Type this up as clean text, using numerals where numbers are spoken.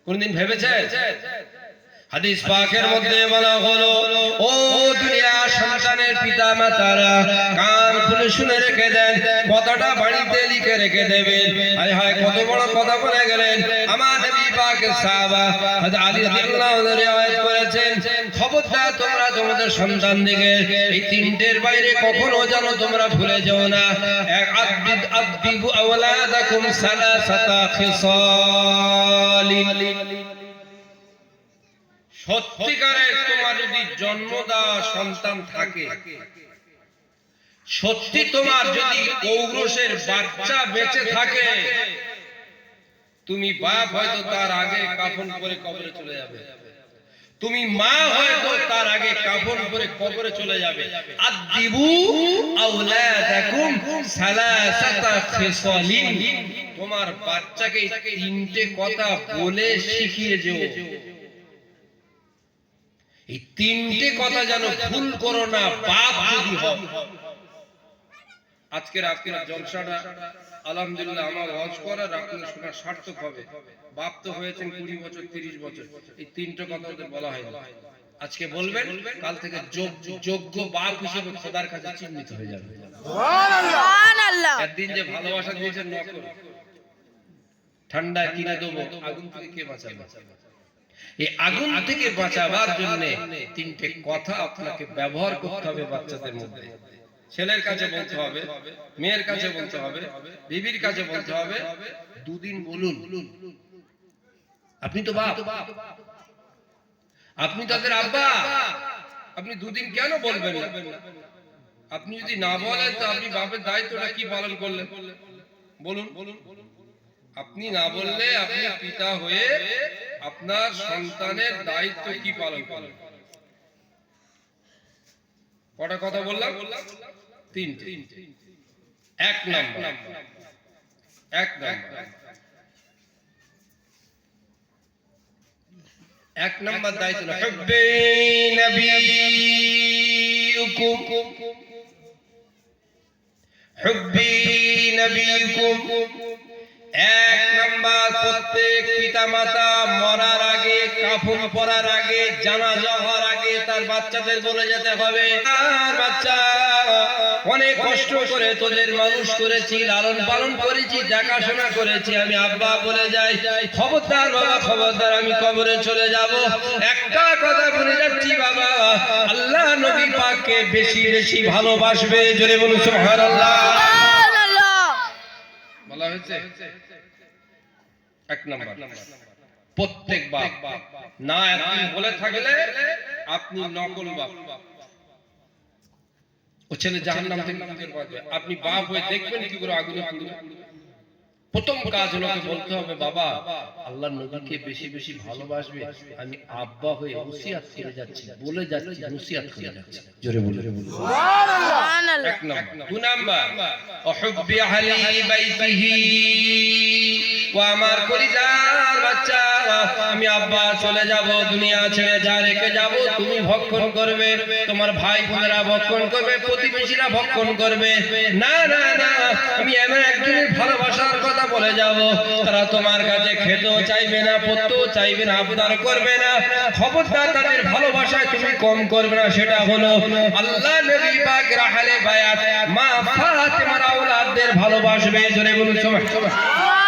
কোনদিন ভেবেছেন? হাদিস পাকের মধ্যে বলা হলো, ও দুনিয়া সন্তানের পিতা মাতারা কান খুলে শুনে রেখে দেন, কথাটা বাড়িতে লিখে রেখে দেবেন। আরে হায় কত বড় কথা বলে গেলেন আমার নবী পাকের সাহাবা হযরত আলী রাদিয়াল্লাহু আনহু রিওয়ায়াত করেছেন, খবরদার তোমরা তোমাদের সন্তানদিকে এই তিনটের বাইরে কখনো যেন তোমরা ভুলে যাও না। এক আদিবু আওলাদাকুম সালাসাতা খিসালিন, সত্যিকারের তোমার যদি জন্মদাতা সন্তান থাকে, সত্যি তোমার যদি ঔরসের বাচ্চা বেঁচে থাকে, তুমি বাপ হয়তো তার আগে কাফন পরে কবরে চলে যাবে, তুমি মা হয়তো তার আগে কাফন পরে কবরে চলে যাবে। আদিবু আওলাদাকুম সালাসাতা খিসালিন, তোমার বাচ্চাকে তিনটে কথা বলে শিখিয়ে যেও। এই তিনটে কথা যেন ভুল করো না, বাপ যদি হও। আজকের আপনার জলসাটা আলহামদুলিল্লাহ আমার ওয়াজ করার আপনার শোনা সার্থক হবে। বাপ তো হয়েছেন 20 বছর 30 বছর, এই তিনটে কথা ওদের বলা হয়নি। আজকে বলবেন, কাল থেকে যোগ্য বাপ হিসেবে খোদার কাছে চিহ্নিত হয়ে যাবে। সুবহানাল্লাহ। একদিন যে ভালোবাসা দিয়েছেন নকল, ঠান্ডা কিনে দেবো, আগুন থেকে কে বাঁচাবে? এই আগুন থেকে বাঁচাবার জন্য তিনটে কথা আপনাকে ব্যবহার করতে হবে বাচ্চাদের মধ্যে। ছেলের কাছে বলতে হবে, মেয়ের কাছে বলতে হবে, বিবির কাছে বলতে হবে। দুদিন বলুন, আপনি তো বাপ, আপনি তাদের আব্বা, আপনি দুদিন কেন বলবেন না? আপনি যদি না বলেন তো আপনি বাপের দায়িত্বটা কি পালন করলেন? বলুন, আপনি না বললে আপনি পিতা হয়ে আপনার সন্তানের দায়িত্ব কি পালন করলেন? কটা কথা বললাম? তিনটে। এক নাম্বার দায়িত্ব হুব্বে নবিয়ুকুম, হুব্বি নবিয়ুকুম। এক নাম্বার, প্রত্যেক পিতা মাতা মরার আগে, কাফন পরার আগে, জানাজা হওয়ার আগে তার বাচ্চাদের বলে যেতে হবে, আর বাচ্চা অনেক কষ্ট করে তোদের মানুষ করেছি, লালন পালন করেছি, দেখাশোনা করেছি, আমি আব্বা বলে যাই, খবরদার বাবা, খবরদার আমি কবরে চলে যাব। একটা কথা বলে যাচ্ছি বাবা, আল্লাহ নবী পাককে বেশি বেশি ভালোবাসবে। জোরে বলুন সুবহানাল্লাহ। বলা হয়েছে এক নাম্বার, প্রত্যেক বাপ না একদিন বলে থাকলে আপনি নকল বাপ। ও ছেলে জাহান্নাম থেকে মুক্তি পাবে, আপনি বাপ হয়ে দেখবেন কি করে আগুনে পুড়বে। প্রথম কাজ হলো বলতে হবে, বাবা আল্লাহর নবীকে বেশি বেশি ভালোবাসবে, আমি আব্বা হয়ে ওসিয়াত করে যাচ্ছি, বলে যাচ্ছি, ওসিয়াত করে যাচ্ছি। জোরে বলে সুবহানাল্লাহ। এক নাম্বার। দুই নাম্বার, হুব্বি আহলি বাইতিহি, ও আমার কলিজার বাচ্চা, আমি আব্বা চলে যাব, দুনিয়া ছেড়ে যা রেখে যাব তুমি ভক্ষণ করবে, তোমার ভাই বোনেরা ভক্ষণ করবে, প্রতিবেশীরা ভক্ষণ করবে। না না না, আমি এমন একজনের ভালোবাসার কথা বলে যাব, তারা তোমার কাছে খেতেও চাইবে না, পড়তেও চাইবে না, আবদার করবে না। খবরদার তাদের ভালোবাসায় তুমি কম করবে না। সেটা হলো আল্লাহ নবী পাকের আহলে বায়াত মা ফাতেমার আওলাদদের ভালোবাসবে। জোরে বলুন সুবহানাল্লাহ।